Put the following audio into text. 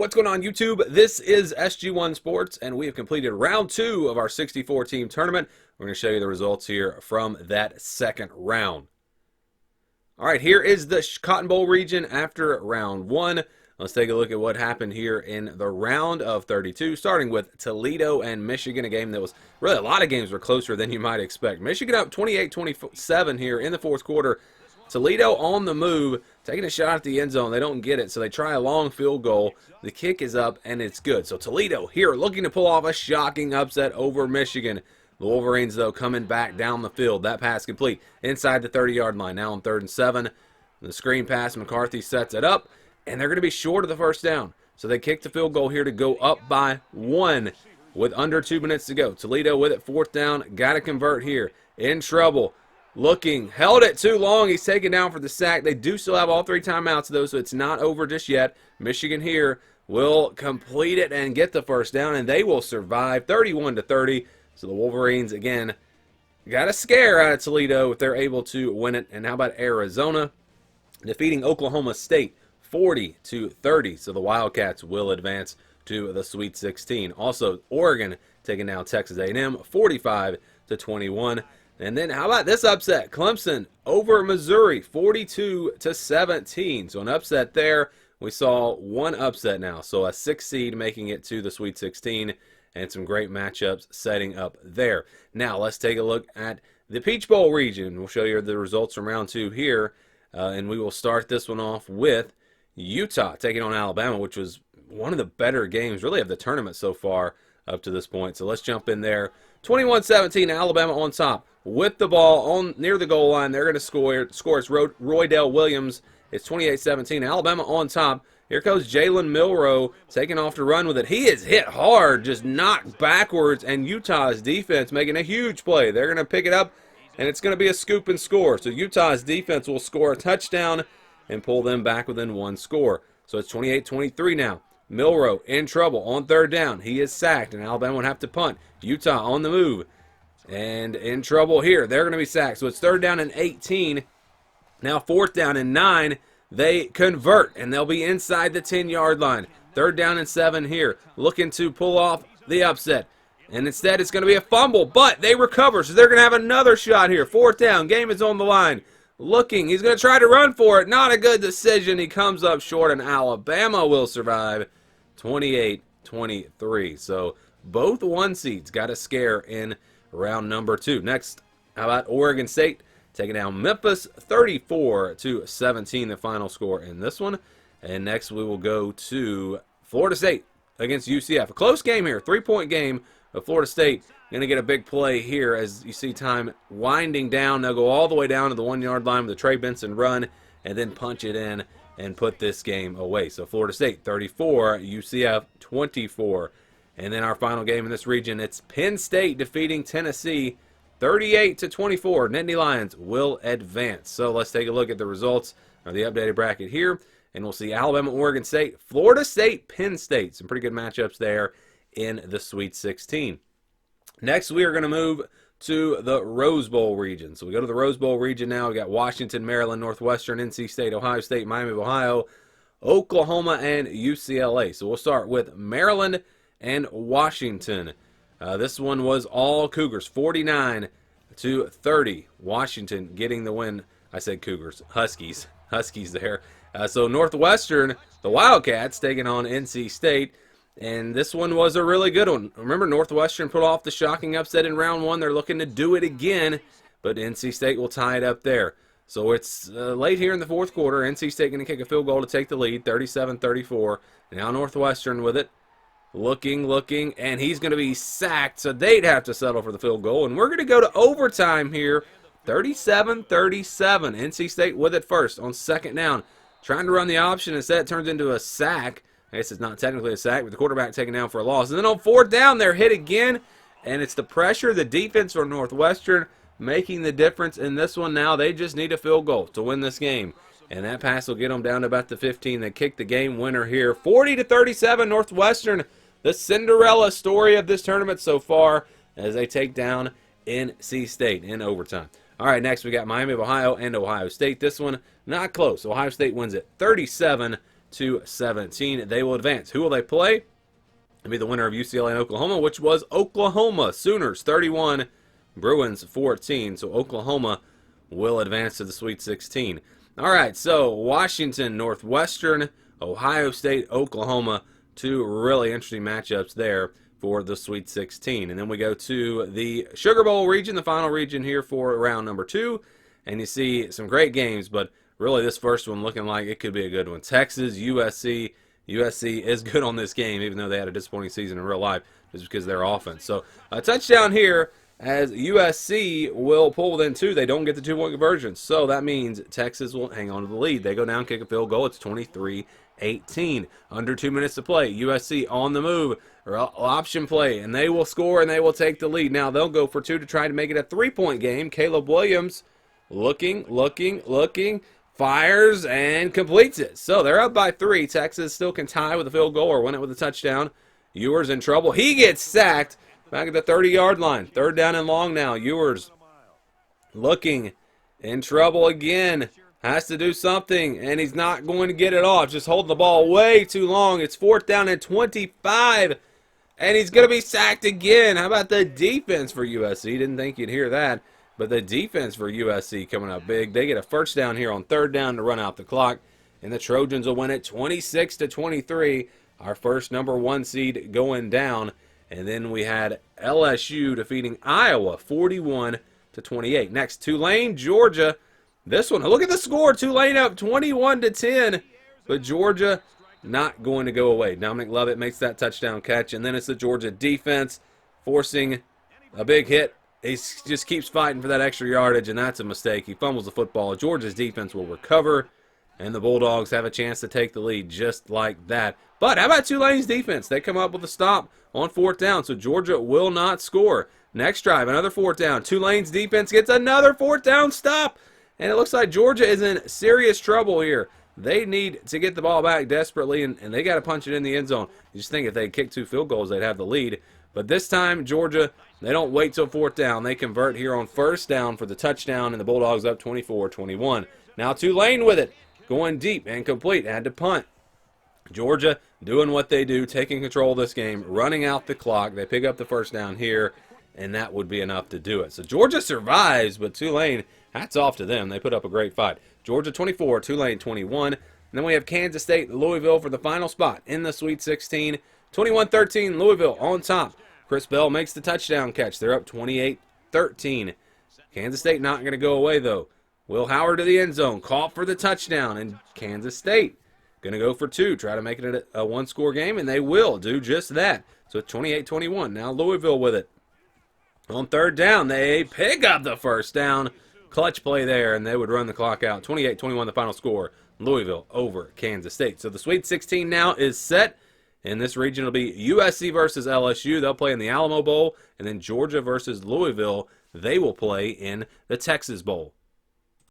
What's going on, YouTube? This is SG1 Sports, and we have completed round 2 of our 64-team tournament. We're going to show you the results here from that second round. All right, here is the Cotton Bowl region after round 1. Let's take a look at what happened here in the round of 32, starting with Toledo and Michigan, a game that was really a lot of games were closer than you might expect. Michigan up 28-27 here in the fourth quarter. Toledo on the move, taking a shot at the end zone. They don't get it, so they try a long field goal. The kick is up, and it's good. So Toledo here looking to pull off a shocking upset over Michigan. The Wolverines, though, coming back down the field. That pass complete inside the 30-yard line. Now on 3rd and 7. The screen pass, McCarthy sets it up, and they're going to be short of the first down. So they kick the field goal here to go up by 1 with under 2 minutes to go. Toledo with it, 4th down. Got to convert here. In trouble. Looking, held it too long. He's taken down for the sack. They do still have all 3 timeouts, though, so it's not over just yet. Michigan here will complete it and get the first down, and they will survive 31-30. So the Wolverines, again, got a scare out of Toledo if they're able to win it. And how about Arizona defeating Oklahoma State 40-30? So the Wildcats will advance to the Sweet 16. Also, Oregon taking down Texas A&M 45-21. And then how about this upset? Clemson over Missouri, 42-17. So an upset there. We saw one upset now. So a 6 seed making it to the Sweet 16. And some great matchups setting up there. Now let's take a look at the Peach Bowl region. We'll show you the results from round 2 here. And we will start this one off with Utah taking on Alabama, which was one of the better games really of the tournament so far up to this point. So let's jump in there. 21-17, Alabama on top with the ball on near the goal line. They're going to score. It's Roydell Williams. It's 28-17. Alabama on top. Here goes Jalen Milroe taking off to run with it. He is hit hard, just knocked backwards, and Utah's defense making a huge play. They're going to pick it up, and it's going to be a scoop and score. So Utah's defense will score a touchdown and pull them back within 1 score. So it's 28-23 now. Milroe in trouble on 3rd down. He is sacked, and Alabama would have to punt. Utah on the move. And in trouble here. They're going to be sacked. So it's 3rd down and 18. Now 4th down and 9. They convert, and they'll be inside the 10-yard line. 3rd down and 7 here. Looking to pull off the upset. And instead it's going to be a fumble, but they recover. So they're going to have another shot here. 4th down. Game is on the line. Looking. He's going to try to run for it. Not a good decision. He comes up short, and Alabama will survive 28-23. So both 1 seeds got a scare in round number 2. Next, how about Oregon State taking down Memphis 34-17, the final score in this one. And next we will go to Florida State against UCF. A close game here, 3-point game, but Florida State going to get a big play here as you see time winding down. They'll go all the way down to the 1-yard line with a Trey Benson run and then punch it in and put this game away. So Florida State 34, UCF 24. And then our final game in this region, it's Penn State defeating Tennessee 38-24. Nittany Lions will advance. So let's take a look at the results of the updated bracket here. And we'll see Alabama, Oregon State, Florida State, Penn State. Some pretty good matchups there in the Sweet 16. Next, we are going to move to the Rose Bowl region. So we go to the Rose Bowl region now. We got Washington, Maryland, Northwestern, NC State, Ohio State, Miami of Ohio, Oklahoma, and UCLA. So we'll start with Maryland and Washington. This one was all Cougars, 49-30. Washington getting the win. I said Cougars, Huskies there. So Northwestern, the Wildcats taking on NC State. And this one was a really good one. Remember, Northwestern put off the shocking upset in round 1. They're looking to do it again, but NC State will tie it up there. So it's late here in the fourth quarter. NC State going to kick a field goal to take the lead, 37-34. Now Northwestern with it. Looking, and he's going to be sacked, so they'd have to settle for the field goal. And we're going to go to overtime here, 37-37. NC State with it first on 2nd down. Trying to run the option, instead it turns into a sack. I guess it's not technically a sack, but the quarterback taken down for a loss. And then on 4th down, they're hit again, and it's the pressure, the defense for Northwestern making the difference in this one now. They just need a field goal to win this game. And that pass will get them down to about the 15. They kick the game winner here, 40-37 Northwestern. The Cinderella story of this tournament so far as they take down NC State in overtime. All right, next we got Miami of Ohio and Ohio State. This one not close. Ohio State wins it 37 17. They will advance. Who will they play? It'll be the winner of UCLA and Oklahoma, which was Oklahoma. Sooners 31, Bruins 14. So Oklahoma will advance to the Sweet 16. All right, so Washington, Northwestern, Ohio State, Oklahoma. Two really interesting matchups there for the Sweet 16. And then we go to the Sugar Bowl region, the final region here for round number 2. And you see some great games, but really this first one looking like it could be a good one. Texas, USC. USC is good on this game, even though they had a disappointing season in real life, just because of their offense. So a touchdown here as USC will pull within 2. They don't get the 2-point conversion. So that means Texas will hang on to the lead. They go down, kick a field goal. It's 23-18. Under 2 minutes to play. USC on the move, or option play, and they will score and they will take the lead. Now they'll go for 2 to try to make it a 3-point game. Caleb Williams looking, fires and completes it. So they're up by 3. Texas still can tie with a field goal or win it with a touchdown. Ewers in trouble. He gets sacked back at the 30-yard line. 3rd down and long now. Ewers looking in trouble again. Has to do something, and he's not going to get it off. Just holding the ball way too long. It's 4th down and 25, and he's going to be sacked again. How about the defense for USC? Didn't think you'd hear that, but the defense for USC coming up big. They get a 1st down here on 3rd down to run out the clock, and the Trojans will win it 26-23. Our first number 1 seed going down, and then we had LSU defeating Iowa 41-28. Next, Tulane, Georgia. This one, look at the score. Tulane up 21-10, but Georgia not going to go away. Dominic Lovett makes that touchdown catch, and then it's the Georgia defense forcing a big hit. He just keeps fighting for that extra yardage, and that's a mistake. He fumbles the football. Georgia's defense will recover, and the Bulldogs have a chance to take the lead just like that. But how about Tulane's defense? They come up with a stop on 4th down, so Georgia will not score. Next drive, another 4th down. Tulane's defense gets another 4th down stop. And it looks like Georgia is in serious trouble here. They need to get the ball back desperately, and they got to punch it in the end zone. You just think if they kick 2 field goals, they'd have the lead. But this time, Georgia, they don't wait till 4th down. They convert here on 1st down for the touchdown, and the Bulldogs up 24-21. Now Tulane with it, going deep and complete. Had to punt. Georgia doing what they do, taking control of this game, running out the clock. They pick up the 1st down here, and that would be enough to do it. So Georgia survives, but Tulane, hats off to them. They put up a great fight. Georgia 24, Tulane 21. And then we have Kansas State, Louisville for the final spot in the Sweet 16. 21-13, Louisville on top. Chris Bell makes the touchdown catch. They're up 28-13. Kansas State not going to go away, though. Will Howard to the end zone. Caught for the touchdown. And Kansas State going to go for 2. Try to make it a 1-score game, and they will do just that. So it's 28-21. Now Louisville with it. On 3rd down, they pick up the 1st down. Clutch play there, and they would run the clock out. 28-21 the final score. Louisville over Kansas State. So the Sweet 16 now is set. In this region, it'll be USC versus LSU. They'll play in the Alamo Bowl. And then Georgia versus Louisville. They will play in the Texas Bowl.